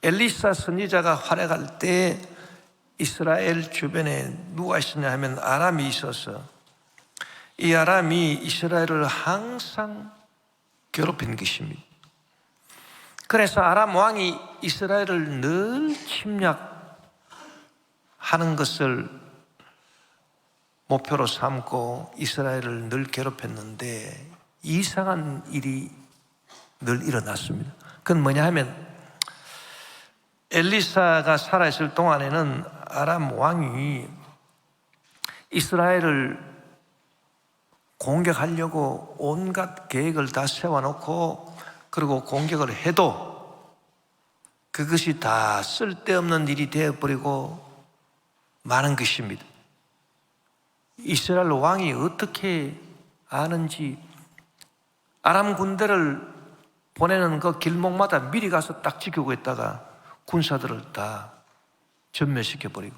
엘리사 선지자가 활약할 때 이스라엘 주변에 누가 있었냐 하면 아람이 있어서 이 아람이 이스라엘을 항상 괴롭힌 것입니다. 그래서 아람 왕이 이스라엘을 늘 침략하는 것을 목표로 삼고 이스라엘을 늘 괴롭혔는데 이상한 일이 늘 일어났습니다. 그건 뭐냐 하면 엘리사가 살아있을 동안에는 아람 왕이 이스라엘을 공격하려고 온갖 계획을 다 세워놓고 그리고 공격을 해도 그것이 다 쓸데없는 일이 되어버리고 마는 것입니다. 이스라엘 왕이 어떻게 아는지 아람 군대를 보내는 그 길목마다 미리 가서 딱 지키고 있다가 군사들을 다 전멸시켜버리고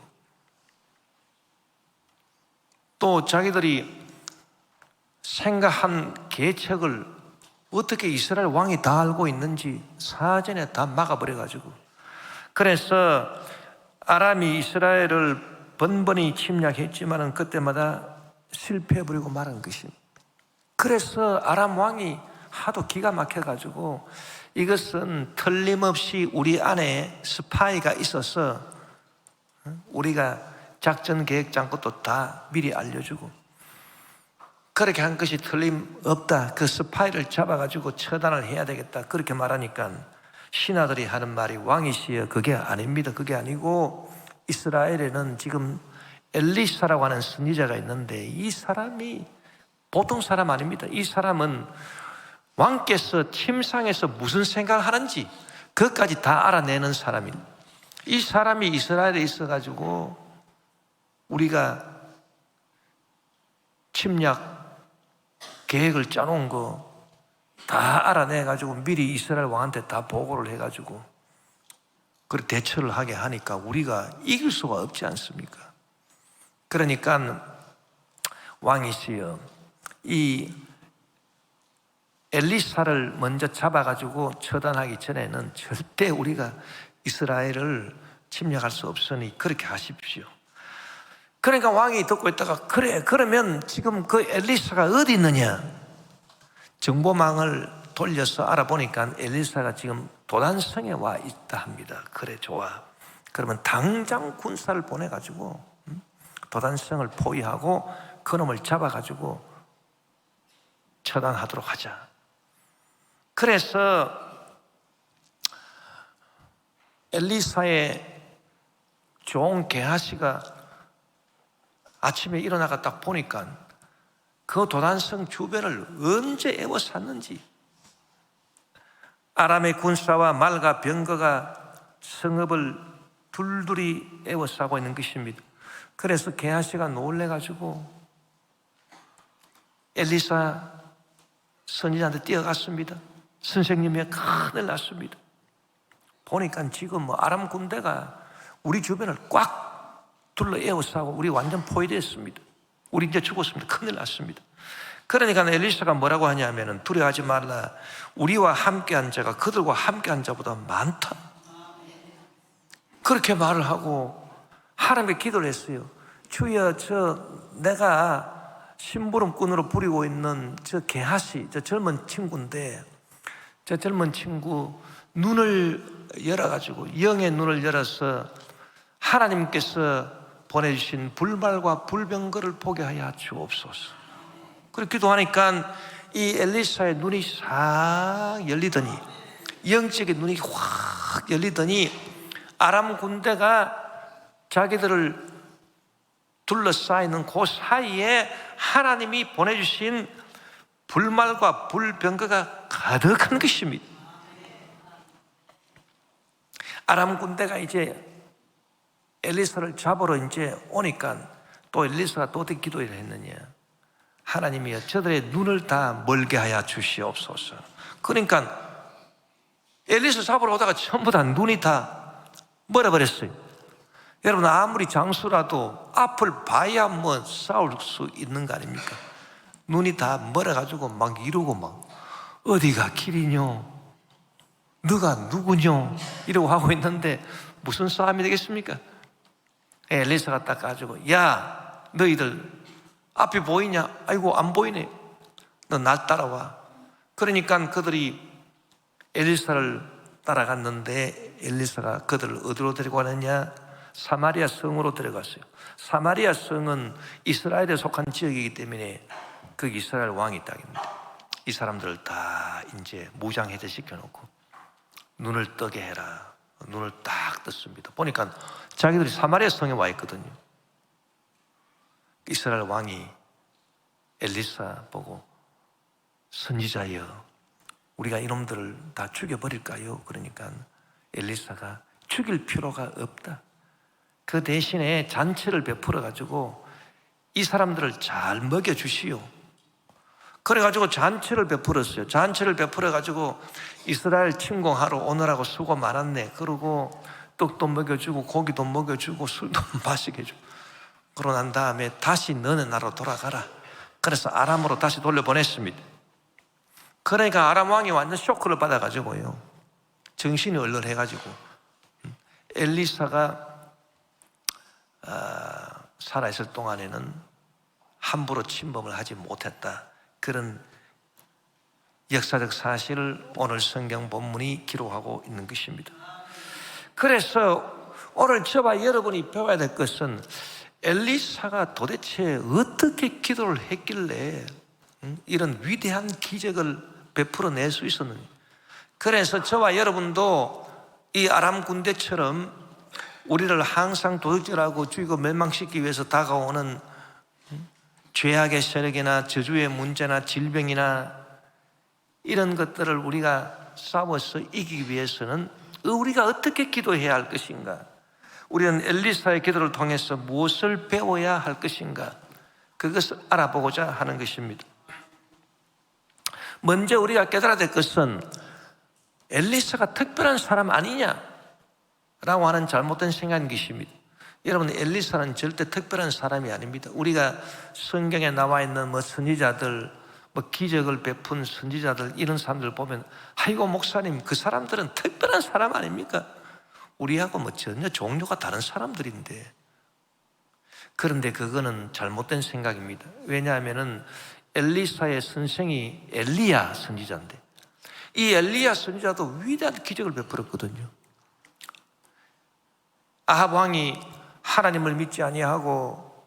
또 자기들이 생각한 계책을 어떻게 이스라엘 왕이 다 알고 있는지 사전에 다 막아버려가지고 그래서 아람이 이스라엘을 번번이 침략했지만 그때마다 실패해버리고 말한 것입니다. 그래서 아람 왕이 하도 기가 막혀가지고 이것은 틀림없이 우리 안에 스파이가 있어서 우리가 작전 계획 짠 것도 다 미리 알려주고 그렇게 한 것이 틀림없다. 그 스파이를 잡아가지고 처단을 해야 되겠다. 그렇게 말하니까 신하들이 하는 말이 왕이시여 그게 아닙니다. 그게 아니고 이스라엘에는 지금 엘리사라고 하는 선지자가 있는데 이 사람이 보통 사람 아닙니다. 이 사람은 왕께서 침상에서 무슨 생각을 하는지 그것까지 다 알아내는 사람입니다. 이 사람이 이스라엘에 있어가지고 우리가 침략 계획을 짜놓은 거 다 알아내가지고 미리 이스라엘 왕한테 다 보고를 해가지고 그 대처를 하게 하니까 우리가 이길 수가 없지 않습니까? 그러니까 왕이시여 이 엘리사를 먼저 잡아가지고 처단하기 전에는 절대 우리가 이스라엘을 침략할 수 없으니 그렇게 하십시오. 그러니까 왕이 듣고 있다가 그래 그러면 지금 그 엘리사가 어디 있느냐 정보망을 돌려서 알아보니까 엘리사가 지금 도단성에 와 있다 합니다. 그래 좋아. 그러면 당장 군사를 보내가지고 도단성을 포위하고 그놈을 잡아가지고 처단하도록 하자. 그래서 엘리사의 종 게하시가 아침에 일어나가 딱 보니까 그 도단성 주변을 언제 에워쌌는지 아람의 군사와 말과 병거가 성읍을 둘둘이 에워싸고 있는 것입니다. 그래서 게하시가 놀래가지고 엘리사 선지자한테 뛰어갔습니다. 선생님이 큰일 났습니다. 보니까 지금 뭐 아람 군대가 우리 주변을 꽉 둘러 에워싸고 우리 완전 포위됐습니다. 우리 이제 죽었습니다. 큰일 났습니다. 그러니까 엘리사가 뭐라고 하냐면은 두려워하지 말라. 우리와 함께한 자가 그들과 함께한 자보다 많다. 그렇게 말을 하고 하나님께 기도를 했어요. 주여 내가 심부름꾼으로 부리고 있는 저 게하시 저 젊은 친구인데 저 젊은 친구 눈을 열어가지고 영의 눈을 열어서 하나님께서 보내주신 불말과 불병거를 보게 하여 주옵소서. 그렇게 기도하니까 이 엘리사의 눈이 싹 열리더니 영적인 눈이 확 열리더니 아람 군대가 자기들을 둘러싸이는 그 사이에 하나님이 보내주신 불말과 불병거가 가득한 것입니다. 아람 군대가 이제 엘리사를 잡으러 이제 오니까 또 엘리사가 또 어떻게 기도를 했느냐. 하나님이여 저들의 눈을 다 멀게 하여 주시옵소서. 그러니까 엘리사 잡으러 오다가 전부 다 눈이 다 멀어버렸어요. 여러분 아무리 장수라도 앞을 봐야 뭐 싸울 수 있는 거 아닙니까? 눈이 다 멀어가지고 막 이러고 막 어디가 길이뇨? 너가 누구뇨? 이러고 하고 있는데 무슨 싸움이 되겠습니까? 엘리사가 딱 가지고, 야, 너희들 앞이 보이냐? 아이고, 안 보이네. 너 날 따라와. 그러니까 그들이 엘리사를 따라갔는데 엘리사가 그들을 어디로 데리고 가느냐? 사마리아 성으로 데려갔어요. 사마리아 성은 이스라엘에 속한 지역이기 때문에 그 이스라엘 왕이 딱입니다. 이 사람들을 다 이제 무장해제 시켜놓고 눈을 뜨게 해라. 눈을 딱 떴습니다. 보니까 자기들이 사마리아 성에 와 있거든요. 이스라엘 왕이 엘리사 보고, 선지자여, 우리가 이놈들을 다 죽여버릴까요? 그러니까 엘리사가 죽일 필요가 없다. 그 대신에 잔치를 베풀어 가지고 이 사람들을 잘 먹여주시오. 그래가지고 잔치를 베풀었어요. 잔치를 베풀어 가지고 이스라엘 침공하러 오느라고 수고 많았네. 그러고 떡도 먹여주고 고기도 먹여주고 술도 마시게 해주고, 그러고 난 다음에 다시 너네 나라로 돌아가라. 그래서 아람으로 다시 돌려보냈습니다. 그러니까 아람 왕이 완전 쇼크를 받아가지고요, 정신이 얼얼해가지고 엘리사가 살아있을 동안에는 함부로 침범을 하지 못했다, 그런 역사적 사실을 오늘 성경 본문이 기록하고 있는 것입니다. 그래서 오늘 저와 여러분이 배워야 될 것은 엘리사가 도대체 어떻게 기도를 했길래 이런 위대한 기적을 베풀어낼 수 있었느냐. 그래서 저와 여러분도 이 아람 군대처럼 우리를 항상 도둑질하고 죽이고 멸망시키기 위해서 다가오는 죄악의 세력이나 저주의 문제나 질병이나 이런 것들을 우리가 싸워서 이기기 위해서는 우리가 어떻게 기도해야 할 것인가, 우리는 엘리사의 기도를 통해서 무엇을 배워야 할 것인가, 그것을 알아보고자 하는 것입니다. 먼저 우리가 깨달아야 될 것은 엘리사가 특별한 사람 아니냐라고 하는 잘못된 생각인 것입니다. 여러분, 엘리사는 절대 특별한 사람이 아닙니다. 우리가 성경에 나와 있는 선지자들, 기적을 베푼 선지자들, 이런 사람들 보면, 아이고 목사님, 그 사람들은 특별한 사람 아닙니까? 우리하고 전혀 종류가 다른 사람들인데. 그런데 그거는 잘못된 생각입니다. 왜냐하면은 엘리사의 선생이 엘리야 선지자인데, 이 엘리야 선지자도 위대한 기적을 베풀었거든요. 아합 왕이 하나님을 믿지 아니하고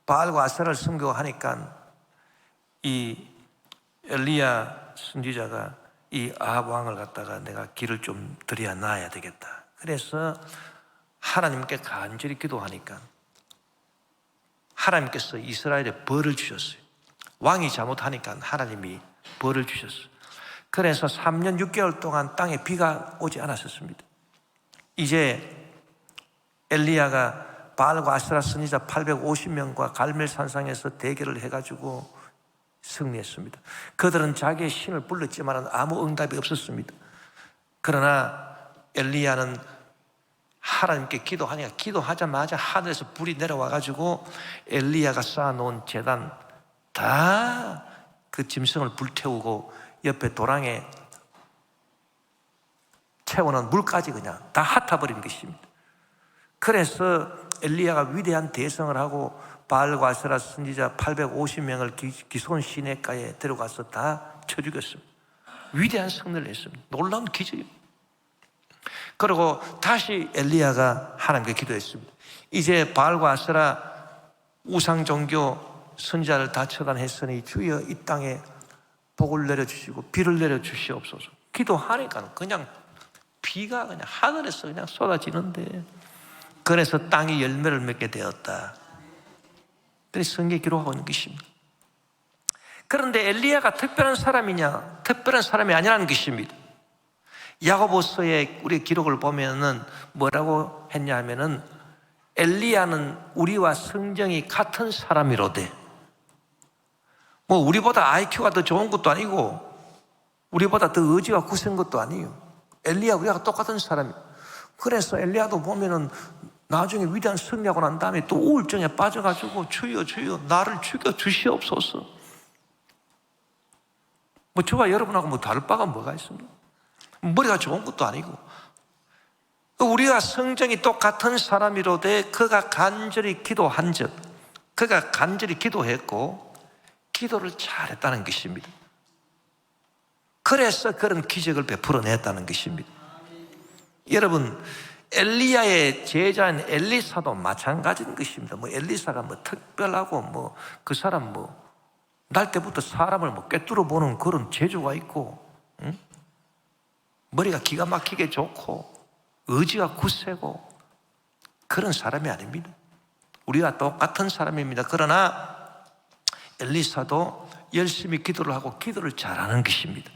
바알과 아세라를 섬겨하니까 이 엘리야 선지자가 이 아합 왕을 갖다가 내가 길을 좀 들여 놔야 되겠다. 그래서 하나님께 간절히 기도하니까 하나님께서 이스라엘에 벌을 주셨어요. 왕이 잘못하니까 하나님이 벌을 주셨어요. 그래서 3년 6개월 동안 땅에 비가 오지 않았었습니다. 이제 엘리야가 바알과 아세라 선지자 850명과 갈멜산상에서 대결을 해가지고 승리했습니다. 그들은 자기의 신을 불렀지만 아무 응답이 없었습니다. 그러나 엘리야는 하나님께 기도하니까 기도하자마자 하늘에서 불이 내려와가지고 엘리야가 쌓아놓은 제단 다 그 짐승을 불태우고 옆에 도랑에 채워놓은 물까지 그냥 다 핫아버린 것입니다. 그래서 엘리야가 위대한 대성을 하고 바알과 아세라 선지자 850명을 기손 시내가에 데려가서 다 쳐 죽였습니다. 위대한 승리를 했습니다. 놀라운 기적입니다. 그리고 다시 엘리야가 하나님께 기도했습니다. 이제 바알과 아세라 우상 종교 선지자를 다 처단했으니 주여 이 땅에 복을 내려주시고 비를 내려주시옵소서. 기도하니까 그냥 비가 그냥 하늘에서 그냥 쏟아지는데, 그래서 땅이 열매를 맺게 되었다. 그래서 성경에 기록하고 있는 것입니다. 그런데 엘리야가 특별한 사람이냐? 특별한 사람이 아니라는 것입니다. 야고보서의 우리 기록을 보면은 뭐라고 했냐 하면은 엘리야는 우리와 성정이 같은 사람이로되, 우리보다 IQ가 더 좋은 것도 아니고 우리보다 더 의지가 굳은 것도 아니에요. 엘리야 우리가 똑같은 사람이에요. 그래서 엘리야도 보면은 나중에 위대한 승리하고 난 다음에 또 우울증에 빠져가지고 주여 주여 나를 죽여 주시옵소서. 저와 여러분하고 다를 바가 뭐가 있습니까? 머리가 좋은 것도 아니고. 우리가 성정이 똑같은 사람이로되 그가 간절히 기도한 즉, 그가 간절히 기도했고 기도를 잘했다는 것입니다. 그래서 그런 기적을 베풀어냈다는 것입니다. 여러분, 엘리야의 제자인 엘리사도 마찬가지인 것입니다. 엘리사가 특별하고 그 사람 날 때부터 사람을 꿰뚫어 보는 그런 재주가 있고, 응? 머리가 기가 막히게 좋고 의지가 굳세고 그런 사람이 아닙니다. 우리가 똑같은 사람입니다. 그러나 엘리사도 열심히 기도를 하고 기도를 잘하는 것입니다.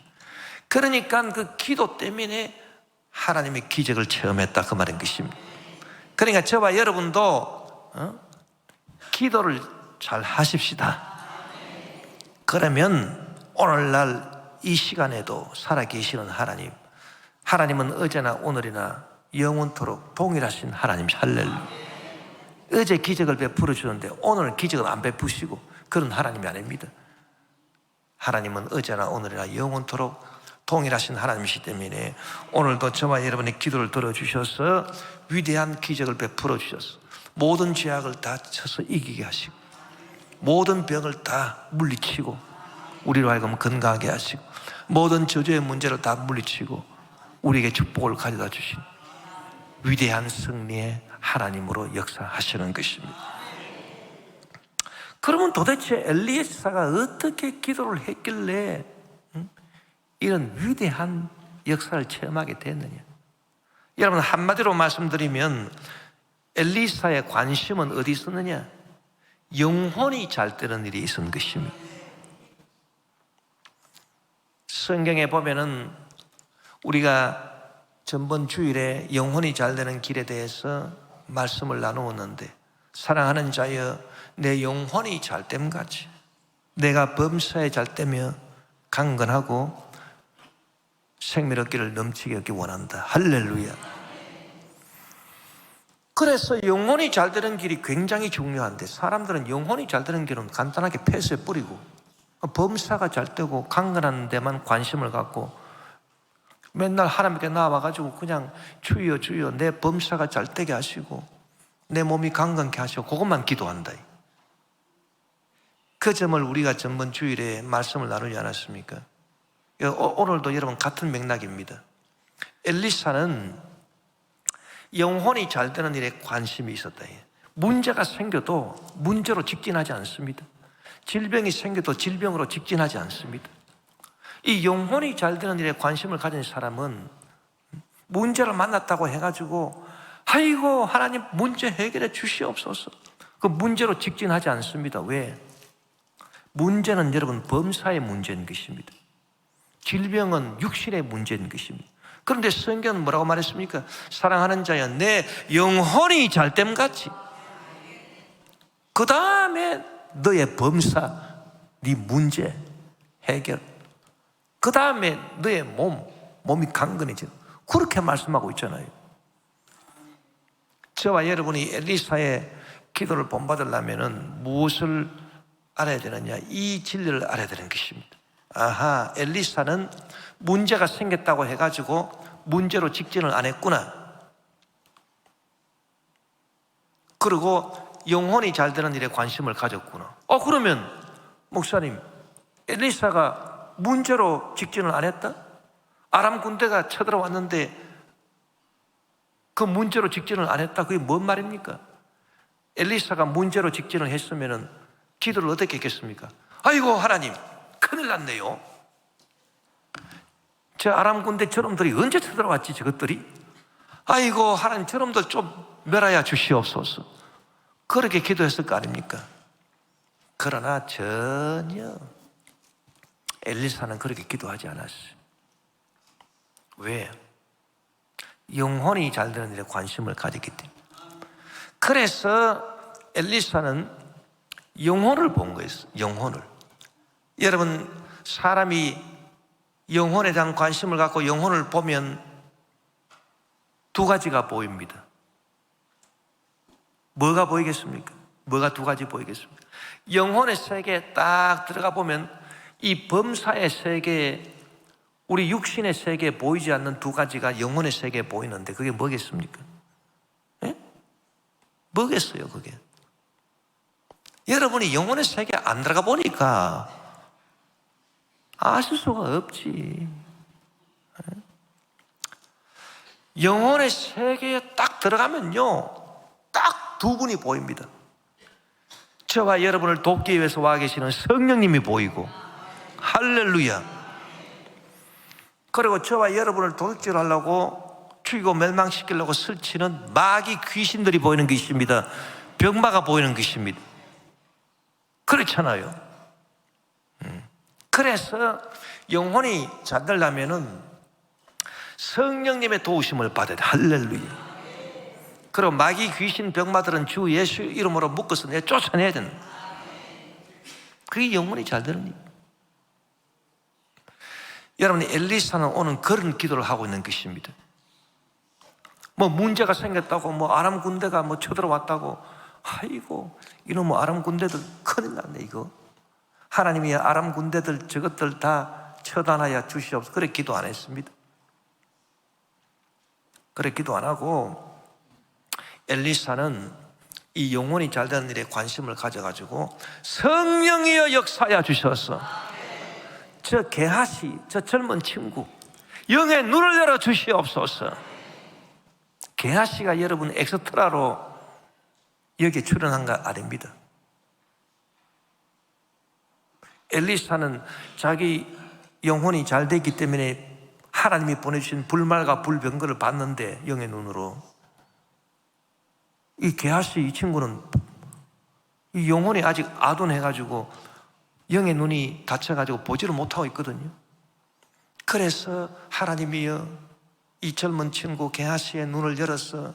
그러니까 그 기도 때문에 하나님의 기적을 체험했다, 그 말인 것입니다. 그러니까 저와 여러분도 기도를 잘 하십시다. 그러면 오늘날 이 시간에도 살아계시는 하나님은 어제나 오늘이나 영원토록 동일하신 하나님, 할렐루야. 어제 기적을 베풀어 주는데 오늘 기적은 안 베푸시고 그런 하나님이 아닙니다. 하나님은 어제나 오늘이나 영원토록 동일하신 하나님이시기 때문에 오늘도 저와 여러분의 기도를 들어주셔서 위대한 기적을 베풀어 주셔서 모든 죄악을 다 쳐서 이기게 하시고 모든 병을 다 물리치고 우리로 하여금 건강하게 하시고 모든 저주의 문제를 다 물리치고 우리에게 축복을 가져다 주신 위대한 승리의 하나님으로 역사하시는 것입니다. 그러면 도대체 엘리사가 어떻게 기도를 했길래 이런 위대한 역사를 체험하게 됐느냐? 여러분, 한마디로 말씀드리면 엘리사의 관심은 어디 있었느냐? 영혼이 잘 되는 일이 있었는 것입니다. 성경에 보면은 우리가 전번 주일에 영혼이 잘 되는 길에 대해서 말씀을 나누었는데, 사랑하는 자여 내 영혼이 잘 됨같이 내가 범사에 잘 되며 강건하고 생명 얻기를 넘치게 얻기 원한다. 할렐루야. 그래서 영혼이 잘 되는 길이 굉장히 중요한데, 사람들은 영혼이 잘 되는 길은 간단하게 폐쇄해 버리고 범사가 잘 되고 강건한 데만 관심을 갖고 맨날 하나님께 나와가지고 그냥 주여 주여 내 범사가 잘 되게 하시고 내 몸이 강건케 하시고 그것만 기도한다. 그 점을 우리가 전번 주일에 말씀을 나누지 않았습니까? 오늘도 여러분 같은 맥락입니다. 엘리사는 영혼이 잘 되는 일에 관심이 있었다. 문제가 생겨도 문제로 직진하지 않습니다. 질병이 생겨도 질병으로 직진하지 않습니다. 이 영혼이 잘 되는 일에 관심을 가진 사람은 문제를 만났다고 해가지고 아이고 하나님 문제 해결해 주시옵소서, 그 문제로 직진하지 않습니다. 왜? 문제는 여러분 범사의 문제인 것입니다. 질병은 육신의 문제인 것입니다. 그런데 성경은 뭐라고 말했습니까? 사랑하는 자여 내 영혼이 잘됨같이 그 다음에 너의 범사, 네 문제 해결, 그 다음에 너의 몸이 강건해져, 그렇게 말씀하고 있잖아요. 저와 여러분이 엘리사의 기도를 본받으려면 무엇을 알아야 되느냐? 이 진리를 알아야 되는 것입니다. 아하, 엘리사는 문제가 생겼다고 해가지고 문제로 직진을 안 했구나. 그리고 영혼이 잘 되는 일에 관심을 가졌구나. 그러면 목사님, 엘리사가 문제로 직진을 안 했다? 아람 군대가 쳐들어왔는데 그 문제로 직진을 안 했다? 그게 뭔 말입니까? 엘리사가 문제로 직진을 했으면 기도를 어떻게 했겠습니까? 아이고 하나님 큰일 났네요. 저 아람 군대 저놈들이 언제 쳐들어왔지 저것들이? 아이고 하나님 저놈들 좀 멸하여 주시옵소서, 그렇게 기도했을 거 아닙니까? 그러나 전혀 엘리사는 그렇게 기도하지 않았어요. 왜? 영혼이 잘 되는 일에 관심을 가졌기 때문에. 그래서 엘리사는 영혼을 본 거예요. 영혼을. 여러분, 사람이 영혼에 대한 관심을 갖고 영혼을 보면 두 가지가 보입니다. 뭐가 보이겠습니까? 뭐가 두 가지 보이겠습니까? 영혼의 세계에 딱 들어가 보면 이 범사의 세계에 우리 육신의 세계에 보이지 않는 두 가지가 영혼의 세계에 보이는데 그게 뭐겠습니까? 예? 뭐겠어요 그게? 여러분이 영혼의 세계에 안 들어가 보니까 아실 수가 없지. 영혼의 세계에 딱 들어가면요, 딱 두 분이 보입니다. 저와 여러분을 돕기 위해서 와 계시는 성령님이 보이고, 할렐루야. 그리고 저와 여러분을 도둑질하려고 죽이고 멸망시키려고 설치는 마귀 귀신들이 보이는 것입니다. 병마가 보이는 것입니다. 그렇잖아요. 그래서 영혼이 잘 되려면은 성령님의 도우심을 받아야 돼. 할렐루야. 그리고 마귀 귀신 병마들은 주 예수 이름으로 묶어서 내 쫓아내야 된다. 그게 영혼이 잘 되는 일. 여러분, 엘리사는 오늘 그런 기도를 하고 있는 것입니다. 뭐 문제가 생겼다고, 뭐 아람 군대가 뭐 쳐들어왔다고, 아이고 이놈의 아람 군대들 큰일 났네 이거. 하나님이 아람 군대들 저것들 다 처단하여 주시옵소서. 그래 기도 안 했습니다. 그래 기도 안 하고 엘리사는 이 영혼이 잘 되는 일에 관심을 가져가지고 성령이여 역사하여 주셔서 저 게하시, 저 젊은 친구 영의 눈을 열어 주시옵소서. 게하시가 여러분 엑스트라로 여기에 출연한 거 아닙니다. 엘리사는 자기 영혼이 잘 되기 때문에 하나님이 보내주신 불말과 불병거를 봤는데 영의 눈으로, 이 게하시 이 친구는 이 영혼이 아직 아둔해가지고 영의 눈이 다쳐가지고 보지를 못하고 있거든요. 그래서 하나님이여 이 젊은 친구 게하시의 눈을 열어서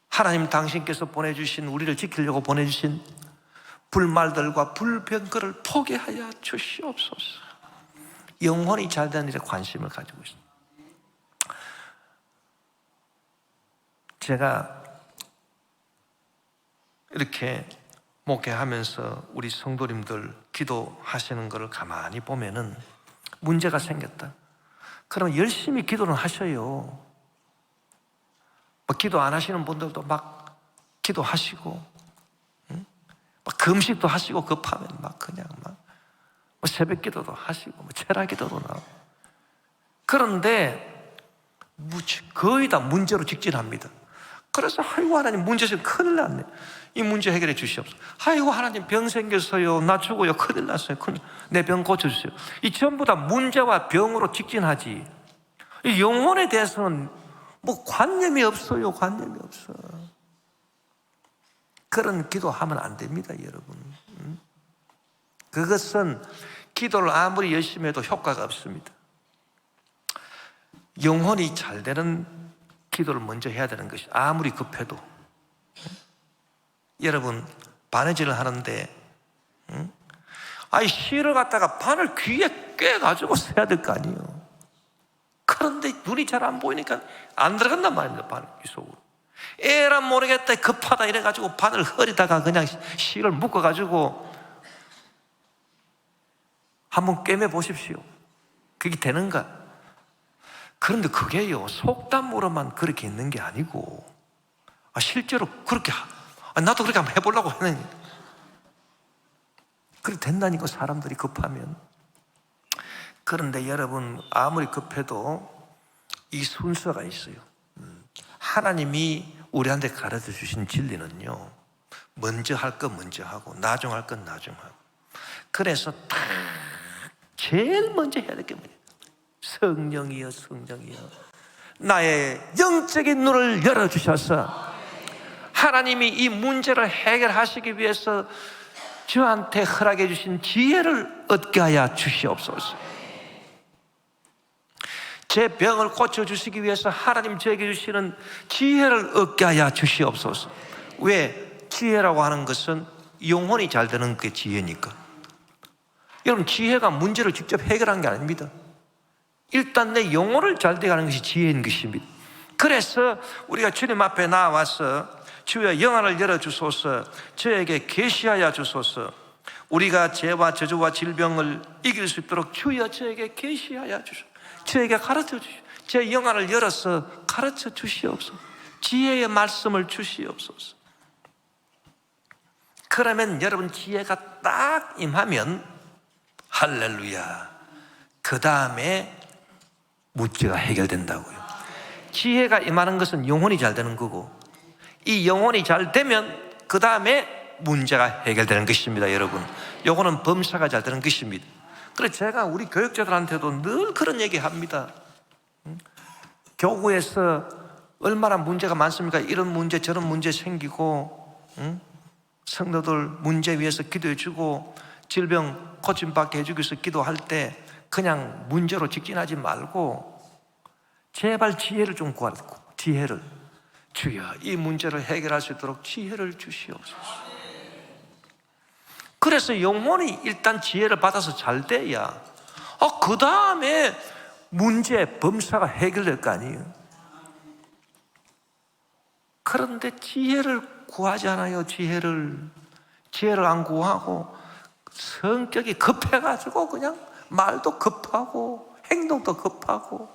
하나님 당신께서 보내주신, 우리를 지키려고 보내주신 불말들과 불병거를 포기하여 주시옵소서. 영혼이 잘 되는 일에 관심을 가지고 있습니다. 제가 이렇게 목회하면서 우리 성도님들 기도하시는 것을 가만히 보면은 문제가 생겼다. 그러면 열심히 기도는 하셔요. 뭐 기도 안 하시는 분들도 막 기도하시고, 막 금식도 하시고 급하면 막 그냥 막 뭐 새벽 기도도 하시고 뭐 철학 기도도 나오고. 그런데 거의 다 문제로 직진합니다. 그래서 아이고 하나님 문제 좀 큰일 났네. 이 문제 해결해 주시옵소서. 아이고 하나님 병 생겼어요. 나 죽어요. 큰일 났어요. 내 병 고쳐주세요. 이 전부 다 문제와 병으로 직진하지. 이 영혼에 대해서는 뭐 관념이 없어요. 관념이 없어. 그런 기도하면 안 됩니다, 여러분. 그것은 기도를 아무리 열심히 해도 효과가 없습니다. 영혼이 잘 되는 기도를 먼저 해야 되는 것이, 아무리 급해도. 여러분 바느질을 하는데 실을 갖다가 바늘 귀에 꿰가지고 써야 될 거 아니에요. 그런데 눈이 잘 안 보이니까 안 들어간단 말입니다. 바늘 귀 속으로. 에라 모르겠다 급하다 이래가지고 바늘 허리다가 그냥 실을 묶어가지고 한번 꿰매 보십시오. 그게 되는가? 그런데 그게요 속담으로만 그렇게 있는 게 아니고 실제로 그렇게 나도 그렇게 한번 해보려고 하는, 그렇게 된다니까 사람들이 급하면. 그런데 여러분 아무리 급해도 이 순서가 있어요. 하나님이 우리한테 가르쳐 주신 진리는요 먼저 할 건 먼저 하고 나중 할 건 나중 하고. 그래서 딱 제일 먼저 해야 될 게 뭐냐, 성령이여 성령이여 나의 영적인 눈을 열어주셔서 하나님이 이 문제를 해결하시기 위해서 저한테 허락해 주신 지혜를 얻게 하여 주시옵소서. 제 병을 고쳐주시기 위해서 하나님 저에게 주시는 지혜를 얻게 하여 주시옵소서. 왜? 지혜라고 하는 것은 영혼이 잘 되는 게 지혜니까. 여러분 지혜가 문제를 직접 해결한 게 아닙니다. 일단 내 영혼을 잘 되게 하는 것이 지혜인 것입니다. 그래서 우리가 주님 앞에 나와서 주여 영안을 열어주소서, 저에게 계시하여 주소서, 우리가 죄와 저주와 질병을 이길 수 있도록 주여 저에게 계시하여 주시오. 저에게 가르쳐 주시오. 제 영안을 열어서 가르쳐 주시옵소서. 지혜의 말씀을 주시옵소서. 그러면 여러분 지혜가 딱 임하면 할렐루야, 그 다음에 문제가 해결된다고요. 지혜가 임하는 것은 영혼이 잘 되는 거고, 이 영혼이 잘 되면 그 다음에 문제가 해결되는 것입니다. 여러분, 요거는 범사가 잘 되는 것입니다. 그래서 제가 우리 교육자들한테도 늘 그런 얘기 합니다. 교구에서 얼마나 문제가 많습니까? 이런 문제 저런 문제 생기고, 성도들 문제 위해서 기도해 주고 질병 고침받게 해주기 위해서 기도할 때 그냥 문제로 직진하지 말고 제발 지혜를 좀 구하라. 지혜를. 주여 이 문제를 해결할 수 있도록 지혜를 주시옵소서. 그래서 영혼이 일단 지혜를 받아서 잘 돼야 그 다음에 문제 범사가 해결될 거 아니에요. 그런데 지혜를 구하지 않아요. 지혜를 안 구하고 성격이 급해가지고 그냥 말도 급하고 행동도 급하고,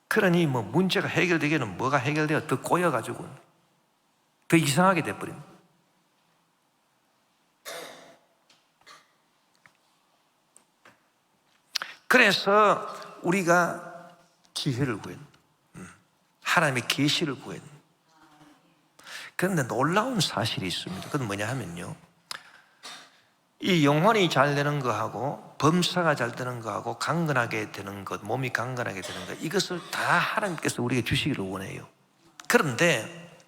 그러니 뭐 문제가 해결되기에는 뭐가 해결돼요? 더 꼬여가지고 더 이상하게 돼버립니다. 그래서 우리가 지혜를 구해야 합니다. 하나님의 계시를 구해야 합니다. 그런데 놀라운 사실이 있습니다. 그건 뭐냐 하면요, 이 영혼이 잘 되는 거하고 범사가 잘 되는 거하고 강건하게 되는 것, 몸이 강건하게 되는 것, 이것을 다 하나님께서 우리에게 주시기를 원해요. 그런데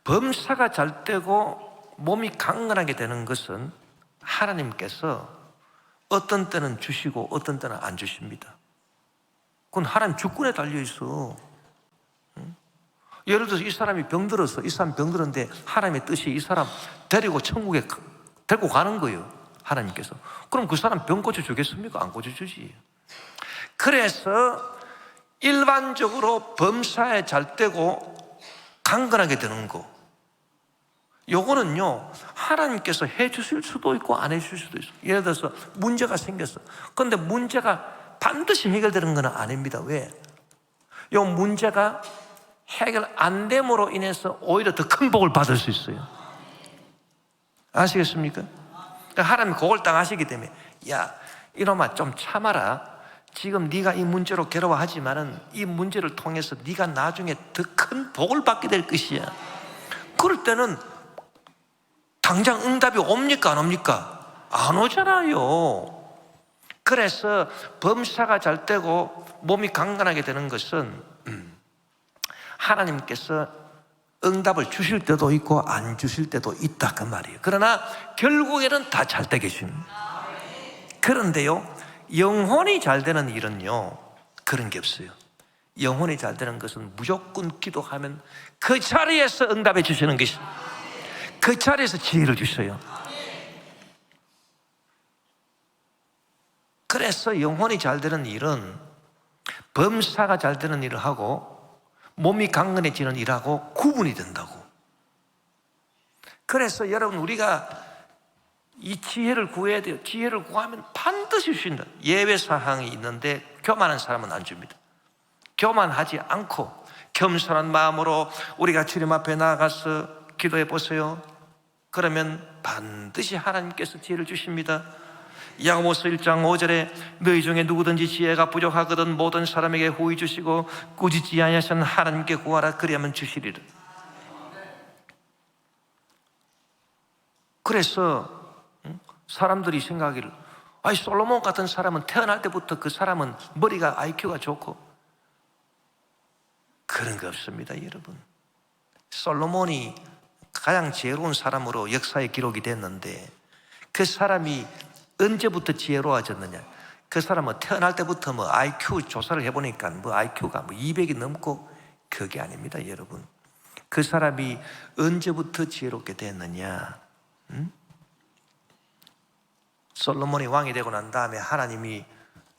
범사가 잘 되고 몸이 강건하게 되는 것은 하나님께서 어떤 때는 주시고 어떤 때는 안 주십니다. 그건 하나님 주권에 달려있어. 예를 들어서 이 사람이 병들었어. 이 사람 병들었는데 하나님의 뜻이 이 사람 데리고 천국에 데리고 가는 거예요. 하나님께서. 그럼 그 사람 병 고쳐주겠습니까? 안 고쳐주지. 그래서 일반적으로 범사에 잘 되고 강건하게 되는 거, 요거는요 하나님께서 해 주실 수도 있고 안 해 주실 수도 있어요. 예를 들어서 문제가 생겼어. 그런데 문제가 반드시 해결되는 건 아닙니다. 왜? 요 문제가 해결 안 됨으로 인해서 오히려 더 큰 복을 받을 수 있어요. 아시겠습니까? 그러니까 하나님이 그걸 딱 아시기 때문에, 야 이놈아 좀 참아라. 지금 네가 이 문제로 괴로워하지만은 이 문제를 통해서 네가 나중에 더 큰 복을 받게 될 것이야. 그럴 때는 당장 응답이 옵니까 안 옵니까? 안 오잖아요. 그래서 범사가 잘 되고 몸이 강건하게 되는 것은 하나님께서 응답을 주실 때도 있고 안 주실 때도 있다 그 말이에요. 그러나 결국에는 다 잘 되게 주십니다. 그런데요, 영혼이 잘 되는 일은요 그런 게 없어요. 영혼이 잘 되는 것은 무조건 기도하면 그 자리에서 응답해 주시는 것입니다. 그 자리에서 지혜를 주셔요. 그래서 영혼이 잘 되는 일은 범사가 잘 되는 일을 하고 몸이 강건해지는 일하고 구분이 된다고. 그래서 여러분 우리가 이 지혜를 구해야 돼요. 지혜를 구하면 반드시 주신다. 예외 사항이 있는데 교만한 사람은 안 줍니다. 교만하지 않고 겸손한 마음으로 우리가 주님 앞에 나아가서 기도해 보세요. 그러면 반드시 하나님께서 지혜를 주십니다. 야고보서 1장 5절에 너희 중에 누구든지 지혜가 부족하거든 모든 사람에게 후히 주시고 꾸짖지 아니하시는 하나님께 구하라 그리하면 주시리라. 그래서 사람들이 생각하기를 솔로몬 같은 사람은 태어날 때부터 그 사람은 머리가 IQ가 좋고, 그런 거 없습니다. 여러분, 솔로몬이 가장 지혜로운 사람으로 역사에 기록이 됐는데 그 사람이 언제부터 지혜로워졌느냐? 그 사람은 태어날 때부터 IQ 조사를 해보니까 IQ가 200이 넘고 그게 아닙니다. 여러분, 그 사람이 언제부터 지혜롭게 됐느냐? 솔로몬이 왕이 되고 난 다음에 하나님이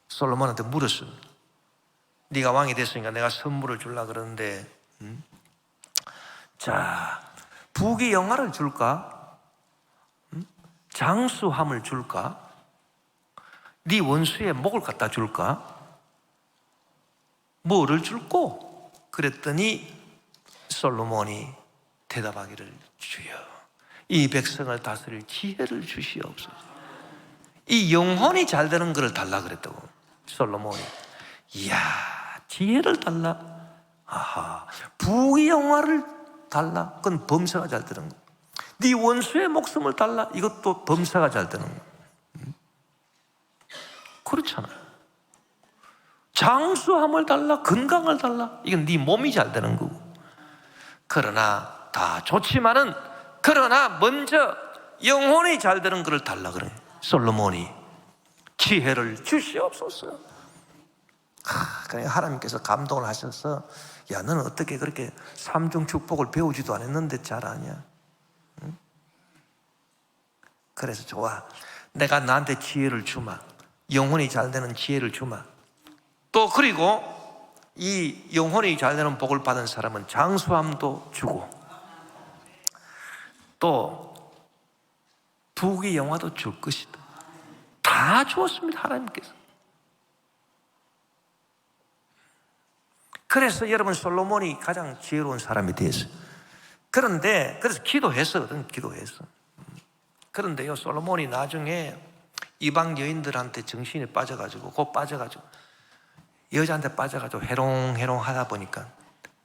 솔로몬한테 물었습니다. 네가 왕이 됐으니까 내가 선물을 주려고 그러는데 자, 부귀 영화를 줄까? 장수함을 줄까? 네 원수의 목을 갖다 줄까? 뭐를 줄꼬? 그랬더니 솔로몬이 대답하기를, 주여, 이 백성을 다스릴 지혜를 주시옵소서. 이 영혼이 잘 되는 것을 달라 그랬다고. 솔로몬이. 이야, 지혜를 달라? 아하, 부귀 영화를 달라? 그건 범사가 잘 되는 거. 네 원수의 목숨을 달라? 이것도 범사가 잘 되는 거. 그렇잖아요. 장수함을 달라? 건강을 달라? 이건 네 몸이 잘 되는 거고. 그러나 다 좋지만은, 그러나 먼저 영혼이 잘 되는 것을 달라 그래. 솔로몬이 지혜를 주시옵소서. 그러니까 하나님께서 감동을 하셔서, 야, 너는 어떻게 그렇게 삼중 축복을 배우지도 않았는데 잘하냐? 응? 그래서 좋아, 내가 너한테 지혜를 주마. 영혼이 잘 되는 지혜를 주마. 또 그리고 이 영혼이 잘 되는 복을 받은 사람은 장수함도 주고, 또 부귀 영화도 줄 것이다. 다 주었습니다, 하나님께서. 그래서 여러분, 솔로몬이 가장 지혜로운 사람이 되었어요. 그런데 그래서 기도했거든. 그런데요, 솔로몬이 나중에 이방 여인들한테 정신이 빠져가지고, 여자한테 빠져가지고 해롱해롱 하다 보니까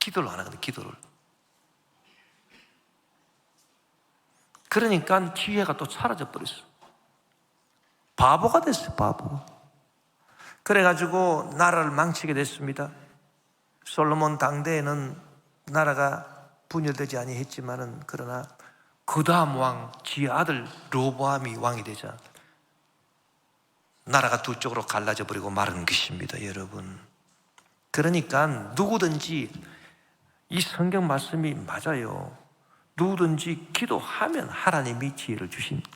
기도를 안 하거든. 기도를. 그러니까 지혜가 또 사라져 버렸어. 바보가 됐어요, 바보. 그래가지고 나라를 망치게 됐습니다. 솔로몬 당대에는 나라가 분열되지 아니했지만은, 그러나 그 다음 왕, 지의 아들 르호보암이 왕이 되자 나라가 두 쪽으로 갈라져 버리고 마른 것입니다, 여러분. 그러니까 누구든지, 이 성경 말씀이 맞아요. 누구든지 기도하면 하나님이 지혜를 주십니다.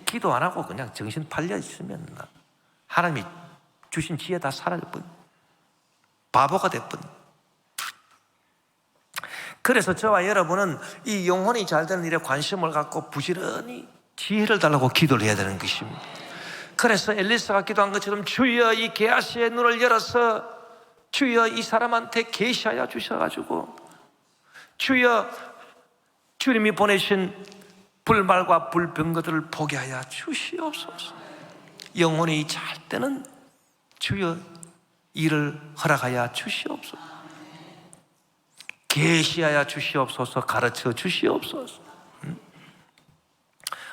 기도 안 하고 그냥 정신 팔려 있으면 하나님이 주신 지혜 다 사라져 버려. 바보가 돼버려. 그래서 저와 여러분은 이 영혼이 잘 되는 일에 관심을 갖고 부지런히 지혜를 달라고 기도를 해야 되는 것입니다. 그래서 엘리사가 기도한 것처럼, 주여, 이 게하시의 눈을 열어서 주여 이 사람한테 계시하여 주셔가지고, 주여 주님이 보내신 불말과 불병거들을 보게 하여 주시옵소서. 영혼이 잘 때는 주여 이를 허락하여 주시옵소서. 계시하여 주시옵소서. 가르쳐 주시옵소서.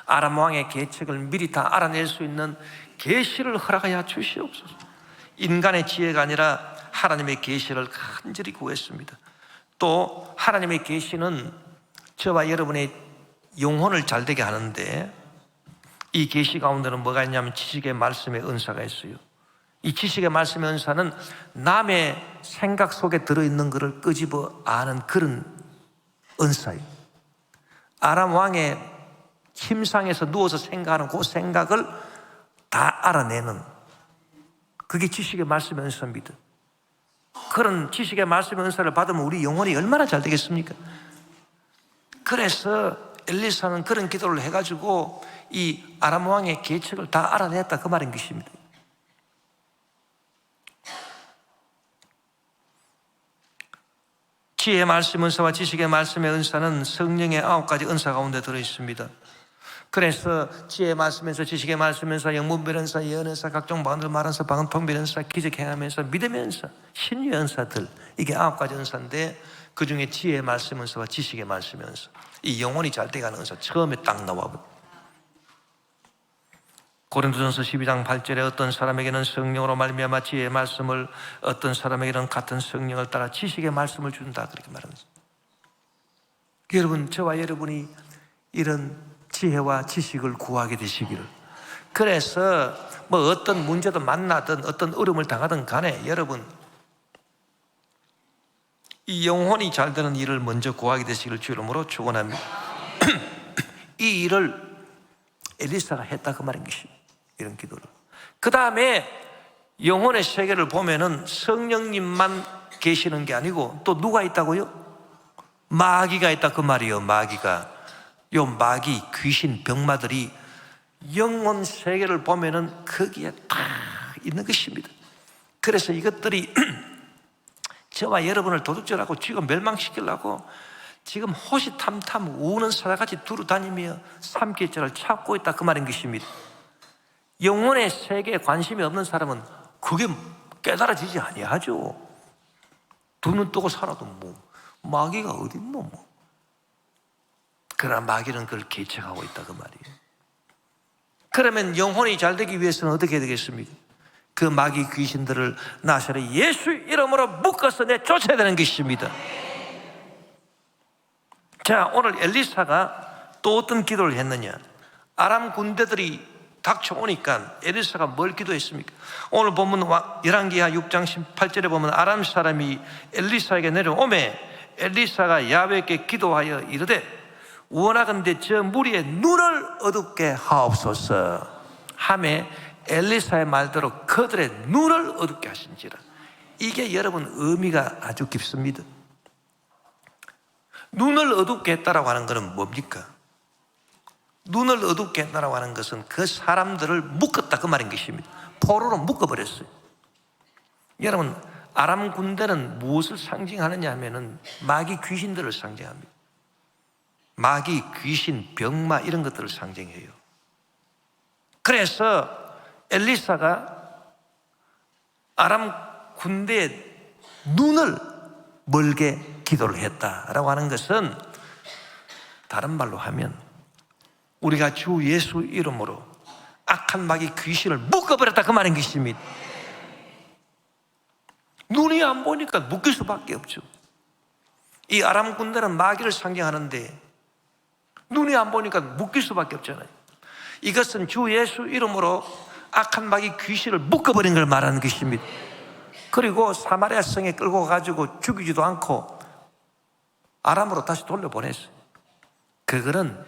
아람 왕의 계책을 미리 다 알아낼 수 있는 계시를 허락하여 주시옵소서. 인간의 지혜가 아니라 하나님의 계시를 간절히 구했습니다. 또 하나님의 계시는 저와 여러분의 영혼을 잘되게 하는데, 이 계시 가운데는 뭐가 있냐면 지식의 말씀의 은사가 있어요. 이 지식의 말씀의 은사는 남의 생각 속에 들어있는 것을 끄집어 아는 그런 은사예요. 아람 왕의 침상에서 누워서 생각하는 그 생각을 다 알아내는, 그게 지식의 말씀의 은사입니다. 그런 지식의 말씀의 은사를 받으면 우리 영혼이 얼마나 잘 되겠습니까? 그래서 엘리사는 그런 기도를 해가지고 이 아람 왕의 계책을 다 알아냈다, 그 말인 것입니다. 지혜의 말씀 은사와 지식의 말씀의 은사는 성령의 9가지 은사 가운데 들어있습니다. 그래서 지혜의 말씀에서, 지식의 말씀에서, 영문별 은사, 예언 은사, 각종 방언들 말은사, 방언 통bil 은사, 기적 행하면서 믿음의 은사, 신유의 은사들, 이게 9가지 은사인데, 그 중에 지혜의 말씀 은사와 지식의 말씀의 은사, 이 영혼이 잘 돼가는 은사 처음에 딱 나와버려. 고린도전서 12장 8절에 어떤 사람에게는 성령으로 말미암아 지혜의 말씀을, 어떤 사람에게는 같은 성령을 따라 지식의 말씀을 준다, 그렇게 말합니다. 여러분, 저와 여러분이 이런 지혜와 지식을 구하게 되시기를. 그래서 뭐 어떤 문제도 만나든 어떤 어려움을 당하든 간에 여러분, 이 영혼이 잘 되는 일을 먼저 구하게 되시기를 주 이름으로 축원합니다. 이 일을 엘리사가 했다, 그 말인 것입니다. 이런 기도를. 그 다음에 영혼의 세계를 보면은 성령님만 계시는 게 아니고 또 누가 있다고요? 마귀가 있다, 그 말이에요. 마귀가. 요 마귀, 귀신, 병마들이 영혼 세계를 보면은 거기에 다 있는 것입니다. 그래서 이것들이 저와 여러분을 도둑질하고 지금 멸망시키려고 지금 호시탐탐 우는 사자같이 두루 다니며 삼킬자를 찾고 있다, 그 말인 것입니다. 영혼의 세계에 관심이 없는 사람은 그게 깨달아지지 아니하죠. 두 눈 뜨고 살아도 마귀가 어디 그러나 마귀는 그걸 계책하고 있다, 그 말이에요. 그러면 영혼이 잘 되기 위해서는 어떻게 해야 되겠습니까? 그 마귀 귀신들을 나사렛 예수 이름으로 묶어서 내쫓아야 되는 것입니다. 자, 오늘 엘리사가 또 어떤 기도를 했느냐? 아람 군대들이 닥쳐오니까 엘리사가 뭘 기도했습니까? 오늘 보면 열왕기하 6장 18절에 보면 아람 사람이 엘리사에게 내려오매 엘리사가 야훼께 기도하여 이르되 원하건대 저 무리의 눈을 어둡게 하옵소서 하매 엘리사의 말대로 그들의 눈을 어둡게 하신지라. 이게 여러분 의미가 아주 깊습니다. 눈을 어둡게 했다라고 하는 것은 뭡니까? 눈을 어둡게 했다라고 하는 것은 그 사람들을 묶었다, 그 말인 것입니다. 포로로 묶어버렸어요. 여러분, 아람 군대는 무엇을 상징하느냐 하면은 마귀 귀신들을 상징합니다. 마귀, 귀신, 병마 이런 것들을 상징해요. 그래서 엘리사가 아람 군대의 눈을 멀게 기도를 했다라고 하는 것은 다른 말로 하면 우리가 주 예수 이름으로 악한 마귀 귀신을 묶어버렸다, 그 말인 것입니다. 눈이 안 보니까 묶일 수밖에 없죠. 이 아람 군대는 마귀를 상징하는데 눈이 안 보니까 묶일 수밖에 없잖아요. 이것은 주 예수 이름으로 악한 마귀 귀신을 묶어버린 걸 말하는 것입니다. 그리고 사마리아 성에 끌고 가지고 죽이지도 않고 아람으로 다시 돌려보냈어요. 그거는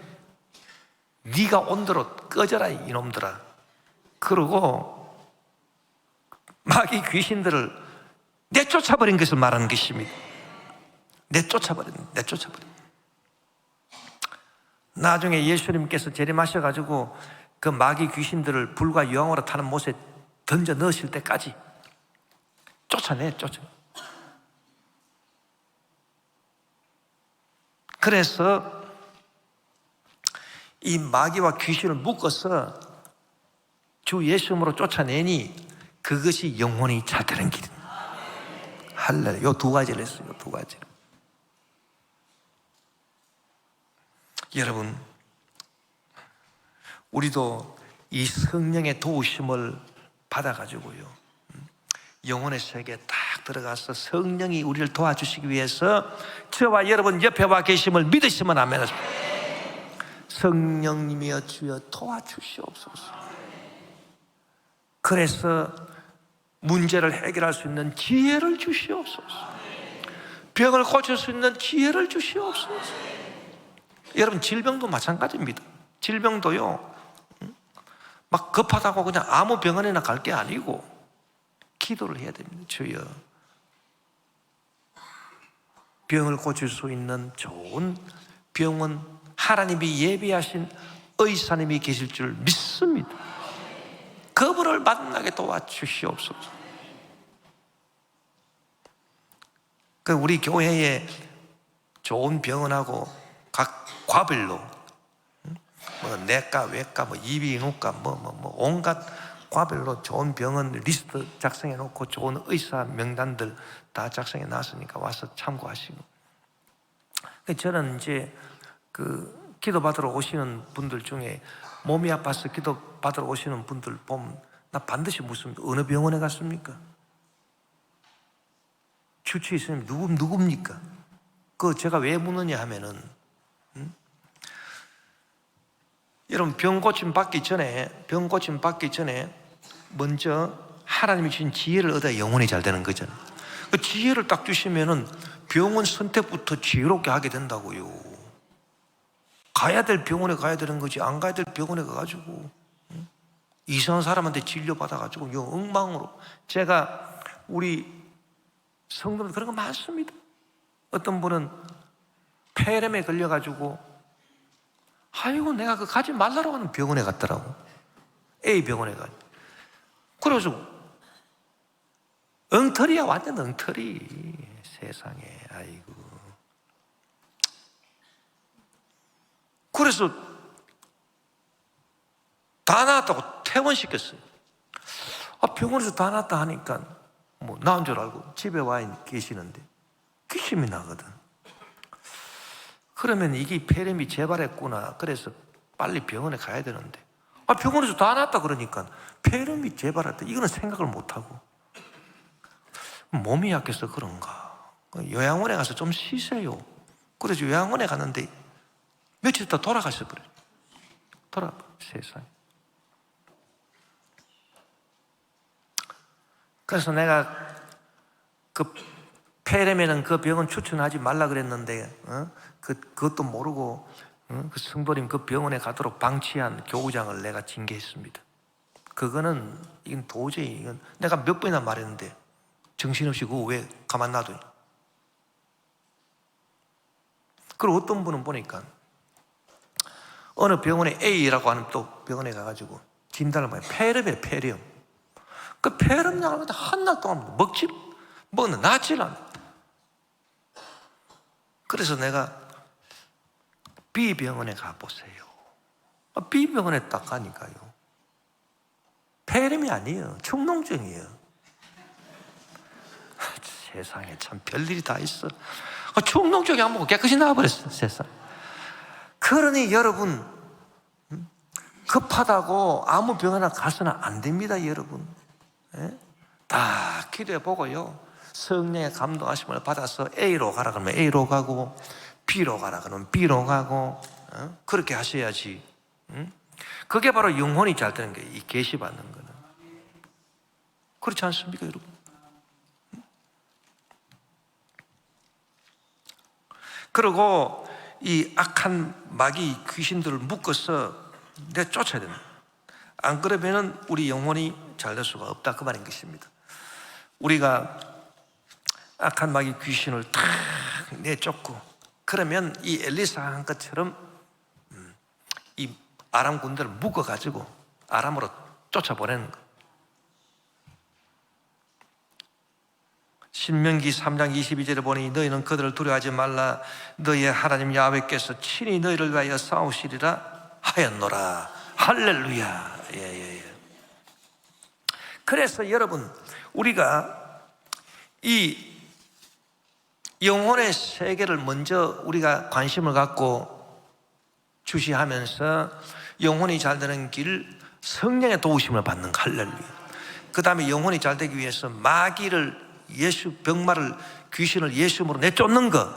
네가 온대로 꺼져라 이놈들아. 그러고 마귀 귀신들을 내쫓아버린 것을 말하는 것입니다. 내쫓아버린. 나중에 예수님께서 재림하셔가지고 그 마귀 귀신들을 불과 유황으로 타는 못에 던져 넣으실 때까지 쫓아내. 그래서 이 마귀와 귀신을 묶어서 주 예수님으로 쫓아내니 그것이 영혼이 잘 되는 길입니다. 할렐루야. 요 두 가지를 했어요. 요 두 가지. 여러분, 우리도 이 성령의 도우심을 받아가지고요, 영혼의 세계에 딱 들어가서 성령이 우리를 도와주시기 위해서 저와 여러분 옆에 와 계심을 믿으시면 아멘. 성령님이여 주여 도와주시옵소서. 그래서 문제를 해결할 수 있는 지혜를 주시옵소서. 병을 고칠 수 있는 지혜를 주시옵소서. 여러분, 질병도 마찬가지입니다. 질병도요, 막 급하다고 그냥 아무 병원에나 갈 게 아니고 기도를 해야 됩니다. 주여, 병을 고칠 수 있는 좋은 병원, 하나님이 예비하신 의사님이 계실 줄 믿습니다. 그분을 만나게 도와주시옵소서. 우리 교회에 좋은 병원하고 각 과별로 뭐 내과, 외과, 뭐 이비인후과, 뭐 온갖 과별로 좋은 병원 리스트 작성해 놓고 좋은 의사 명단들 다 작성해 놨으니까 와서 참고하시고. 저는 이제 그 기도 받으러 오시는 분들 중에 몸이 아파서 기도 받으러 오시는 분들 보면 나 반드시 묻습니다. 어느 병원에 갔습니까? 주치의 스님 누굽니까? 그 제가 왜 묻느냐 하면은, 여러분, 병 고침 받기 전에 먼저 하나님이 주신 지혜를 얻어야 영혼이 잘 되는 거잖아요. 그 지혜를 딱 주시면은 병원 선택부터 지혜롭게 하게 된다고요. 가야 될 병원에 가야 되는 거지, 안 가야 될 병원에 가가지고 이상한 사람한테 진료받아가지고 요 엉망으로. 제가 우리 성도들 그런 거 많습니다. 어떤 분은 폐렴에 걸려가지고 아이고 내가 그 가지 말라고 하는 병원에 갔더라고. A 병원에 가. 그래서 엉터리야, 완전 엉터리. 세상에, 아이고. 그래서 다 나았다고 퇴원시켰어요. 병원에서 다 나았다 하니까 뭐 나은 줄 알고 집에 와 계시는데 귀심이 나거든. 그러면 이게 폐렴이 재발했구나. 그래서 빨리 병원에 가야 되는데 병원에서 다 나았다 그러니까 폐렴이 재발했다. 이거는 생각을 못하고 몸이 약해서 그런가. 요양원에 가서 좀 쉬세요. 그래서 요양원에 갔는데 며칠 있다 돌아가셔 버려요. 세상에. 그래서 내가 그 폐렴에는 그 병원 추천하지 말라 그랬는데 그것도 모르고 그 성도님 그 병원에 가도록 방치한 교구장을 내가 징계했습니다. 이건 도저히 이건 내가 몇 번이나 말했는데 정신없이 그거 왜 가만 놔둬. 그리고 어떤 분은 보니까 어느 병원에 A라고 하는 또 병원에 가가지고 진단을 봐요. 폐렴이에요, 폐렴. 그 폐렴약을 한 달 동안 먹는 낫질 않아. 그래서 내가 B병원에 가보세요. B병원에 딱 가니까요. 폐렴이 아니에요. 축농증이에요. 세상에 참 별일이 다 있어. 축농증이 안 먹고 깨끗이 나와버렸어, 세상. 그러니 여러분, 급하다고 아무 병원에 가서는 안 됩니다, 여러분. 다 기도해보고요. 성령의 감동하심을 받아서 A로 가라 그러면 A로 가고 B로 가라 그러면 B로 가고 그렇게 하셔야지. 그게 바로 영혼이 잘 되는 거예요. 이 계시 받는 거는. 그렇지 않습니까, 여러분? 그리고 이 악한 마귀 귀신들을 묶어서 내가 쫓아야 됩니다. 안 그러면은 우리 영혼이 잘 될 수가 없다, 그 말인 것입니다. 우리가 악한 마귀 귀신을 탁 내쫓고 그러면 이 엘리사 한 것처럼 이 아람 군대를 묶어가지고 아람으로 쫓아보내는 것. 신명기 3장 22절에 보니 너희는 그들을 두려워하지 말라. 너희의 하나님 야훼께서 친히 너희를 위하여 싸우시리라 하였노라. 할렐루야. 예. 그래서 여러분, 우리가 이 영혼의 세계를 먼저 우리가 관심을 갖고 주시하면서 영혼이 잘 되는 길, 성령의 도우심을 받는 거. 할렐루야. 그 다음에 영혼이 잘 되기 위해서 마귀를 병마를 귀신을 예수님으로 내쫓는 것,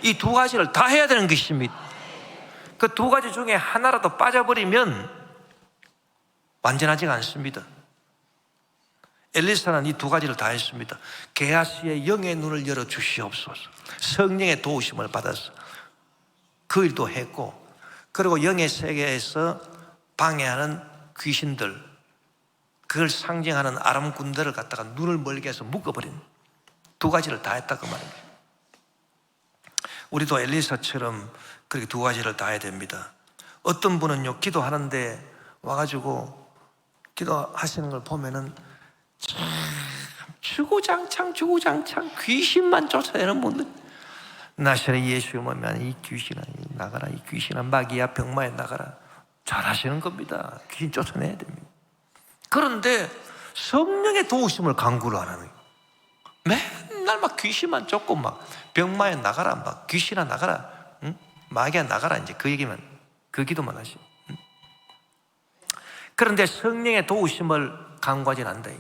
이 두 가지를 다 해야 되는 것입니다. 그 두 가지 중에 하나라도 빠져버리면 완전하지가 않습니다. 엘리사는 이 두 가지를 다 했습니다. 게하시의 영의 눈을 열어 주시옵소서. 성령의 도우심을 받아서 그 일도 했고, 그리고 영의 세계에서 방해하는 귀신들, 그걸 상징하는 아람 군대를 갖다가 눈을 멀게 해서 묶어버린 두 가지를 다 했다, 그 말입니다. 우리도 엘리사처럼 그렇게 두 가지를 다 해야 됩니다. 어떤 분은요, 기도하는데 와가지고 기도하시는 걸 보면은 참 주구장창 귀신만 쫓아내는 분들. 나시렛 예수 오면 이 귀신아 나가라, 이 귀신아 마귀야 병마에 나가라. 잘하시는 겁니다. 귀신 쫓아내야 됩니다. 그런데 성령의 도우심을 강구를 안 하는 거예요. 맨날 막 귀신만 쫓고 막 병마에 나가라, 막 귀신아 나가라, 응? 마귀야 나가라, 이제 그 얘기만, 그 기도만 하시. 응? 그런데 성령의 도우심을 강구하지 않는다.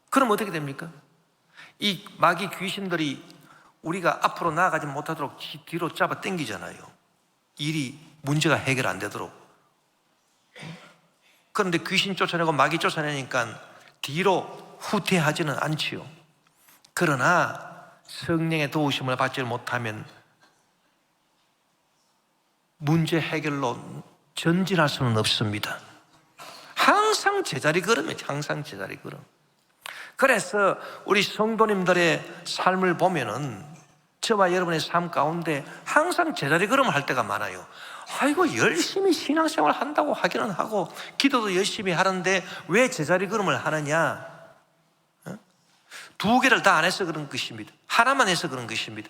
그럼 어떻게 됩니까? 이 마귀 귀신들이 우리가 앞으로 나아가지 못하도록 뒤로 잡아 당기잖아요. 일이 문제가 해결 안 되도록. 그런데 귀신 쫓아내고 마귀 쫓아내니까 뒤로 후퇴하지는 않지요. 그러나 성령의 도우심을 받지 못하면 문제 해결로 전진할 수는 없습니다. 항상 제자리 걸음이에요. 항상 제자리 걸음. 그래서 우리 성도님들의 삶을 보면은 저와 여러분의 삶 가운데 항상 제자리 걸음을 할 때가 많아요. 아이고 열심히 신앙생활 한다고 하기는 하고 기도도 열심히 하는데 왜 제자리 걸음을 하느냐? 두 개를 다 안 해서 그런 것입니다. 하나만 해서 그런 것입니다.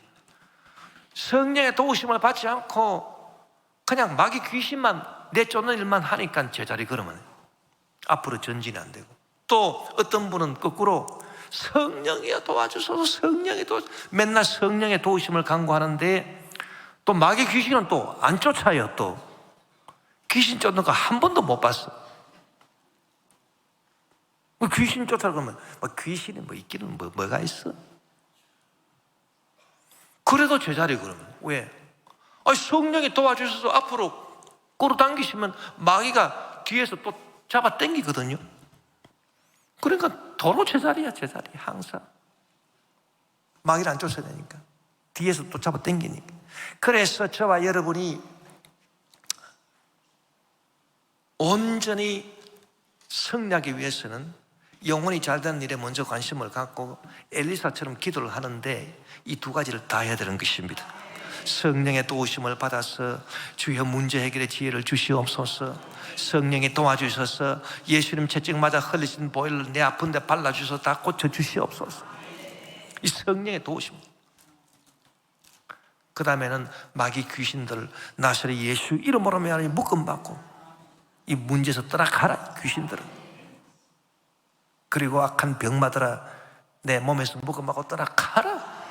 성령의 도우심을 받지 않고 그냥 마귀 귀신만 내쫓는 일만 하니까 제자리 걸으면 앞으로 전진이 안 되고, 또 어떤 분은 거꾸로 성령이 도와주소서, 성령이 맨날 성령의 도우심을 간구하는데 또 마귀 귀신은 또 안 쫓아요. 또 귀신 쫓는 거 한 번도 못 봤어. 귀신 쫓아 그러면 귀신이 있기는 뭐가 있어? 그래도 제자리 그러면 왜? 성령이 도와주셔서 앞으로 끌어당기시면 마귀가 뒤에서 또 잡아 당기거든요. 그러니까 도로 제자리야, 제자리. 항상 마귀를 안 쫓아야 되니까 뒤에서 또 잡아 당기니까. 그래서 저와 여러분이 온전히 승리하기 위해서는 영혼이 잘 되는 일에 먼저 관심을 갖고 엘리사처럼 기도를 하는데 이 두 가지를 다 해야 되는 것입니다. 성령의 도우심을 받아서 주여 문제 해결의 지혜를 주시옵소서. 성령이 도와주셔서 예수님 채찍 맞아 흘리신 보혈을 내 아픈데 발라주셔서 다 고쳐주시옵소서. 이 성령의 도우심. 그 다음에는 마귀 귀신들 나사렛 예수 이름으로 말하니 묶음받고 이 문제에서 떠나가라, 귀신들은. 그리고 악한 병마들아 내 몸에서 묶음받고 떠나가라.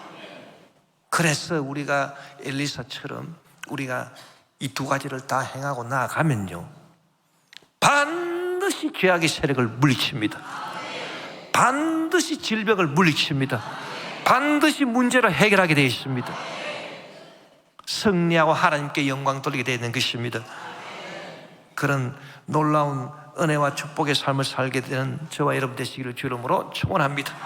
그래서 우리가 엘리사처럼 우리가 이 두 가지를 다 행하고 나아가면요, 반드시 죄악의 세력을 물리칩니다. 반드시 질병을 물리칩니다. 반드시 문제를 해결하게 되어 있습니다. 승리하고 하나님께 영광 돌리게 되는 것입니다. 그런 놀라운 은혜와 축복의 삶을 살게 되는 저와 여러분 되시기를 주 이름으로 축원합니다.